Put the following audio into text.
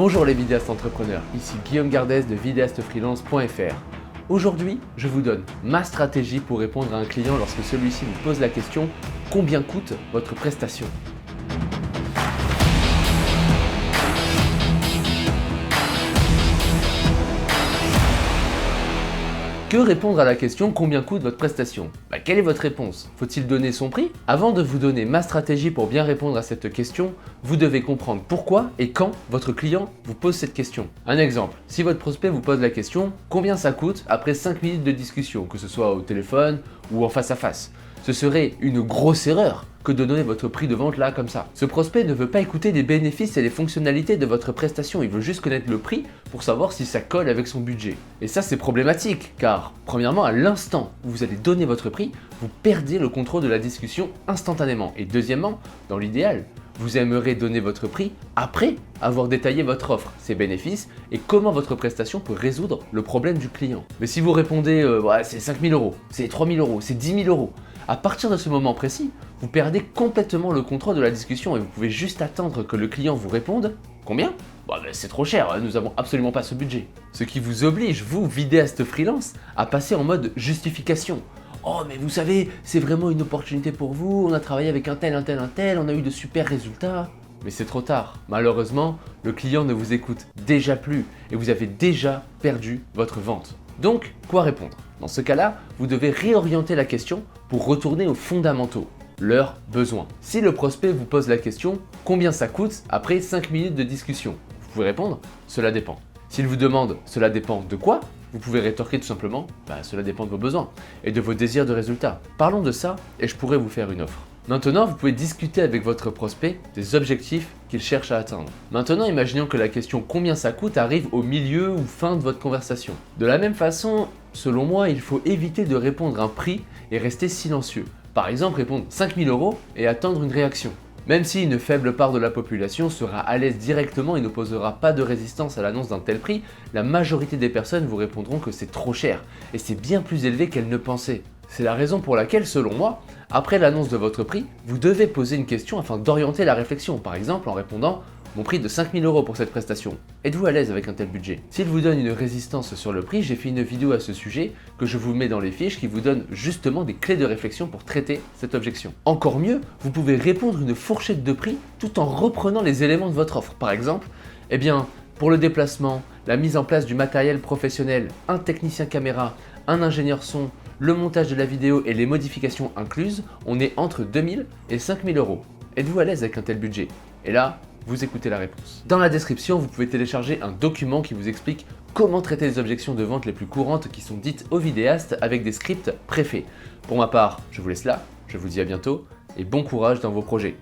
Bonjour les vidéastes entrepreneurs, ici Guillaume Gardès de vidéastefreelance.fr. Aujourd'hui, je vous donne ma stratégie pour répondre à un client lorsque celui-ci vous pose la question « Combien coûte votre prestation ?» Que répondre à la question « Combien coûte votre prestation ?» Quelle est votre réponse? Faut-il donner son prix? Avant de vous donner ma stratégie pour bien répondre à cette question, vous devez comprendre pourquoi et quand votre client vous pose cette question. Un exemple, si votre prospect vous pose la question « Combien ça coûte ?» après 5 minutes de discussion, que ce soit au téléphone ou en face à face. Ce serait une grosse erreur que de donner votre prix de vente là comme ça. Ce prospect ne veut pas écouter les bénéfices et les fonctionnalités de votre prestation, il veut juste connaître le prix pour savoir si ça colle avec son budget. Et ça c'est problématique car premièrement à l'instant où vous allez donner votre prix, vous perdez le contrôle de la discussion instantanément. Et deuxièmement, dans l'idéal, vous aimeriez donner votre prix après avoir détaillé votre offre, ses bénéfices et comment votre prestation peut résoudre le problème du client. Mais si vous répondez c'est 5 000 €, c'est 3 000 €, c'est 10 000 €, à partir de ce moment précis, vous perdez complètement le contrôle de la discussion et vous pouvez juste attendre que le client vous réponde « Combien ? » C'est trop cher, nous n'avons absolument pas ce budget. Ce qui vous oblige, vous, vidéaste freelance, à passer en mode justification. Oh mais vous savez, c'est vraiment une opportunité pour vous, on a travaillé avec un tel, on a eu de super résultats. Mais c'est trop tard. Malheureusement, le client ne vous écoute déjà plus et vous avez déjà perdu votre vente. Donc, quoi répondre? Dans ce cas-là, vous devez réorienter la question pour retourner aux fondamentaux, leurs besoins. Si le prospect vous pose la question « Combien ça coûte ?» après 5 minutes de discussion, vous pouvez répondre « Cela dépend ». S'il vous demande « Cela dépend de quoi ?» vous pouvez rétorquer tout simplement « Cela dépend de vos besoins et de vos désirs de résultats. Parlons de ça et je pourrais vous faire une offre. » Maintenant, vous pouvez discuter avec votre prospect des objectifs qu'il cherche à atteindre. Maintenant, imaginons que la question « Combien ça coûte ?» arrive au milieu ou fin de votre conversation. De la même façon, selon moi, il faut éviter de répondre un prix et rester silencieux. Par exemple, répondre 5 000 € et attendre une réaction. Même si une faible part de la population sera à l'aise directement et n'opposera pas de résistance à l'annonce d'un tel prix, la majorité des personnes vous répondront que c'est trop cher et c'est bien plus élevé qu'elles ne pensaient. C'est la raison pour laquelle, selon moi, après l'annonce de votre prix, vous devez poser une question afin d'orienter la réflexion, par exemple en répondant « Mon prix de 5 000 € pour cette prestation. Êtes-vous à l'aise avec un tel budget ?» S'il vous donne une résistance sur le prix, j'ai fait une vidéo à ce sujet que je vous mets dans les fiches qui vous donne justement des clés de réflexion pour traiter cette objection. Encore mieux, vous pouvez répondre une fourchette de prix tout en reprenant les éléments de votre offre. Par exemple, pour le déplacement, la mise en place du matériel professionnel, un technicien caméra, un ingénieur son, le montage de la vidéo et les modifications incluses, on est entre 2 000 et 5 000 €. Êtes-vous à l'aise avec un tel budget? Et là, vous écoutez la réponse. Dans la description, vous pouvez télécharger un document qui vous explique comment traiter les objections de vente les plus courantes qui sont dites aux vidéastes avec des scripts préfaits. Pour ma part, je vous laisse là, je vous dis à bientôt et bon courage dans vos projets.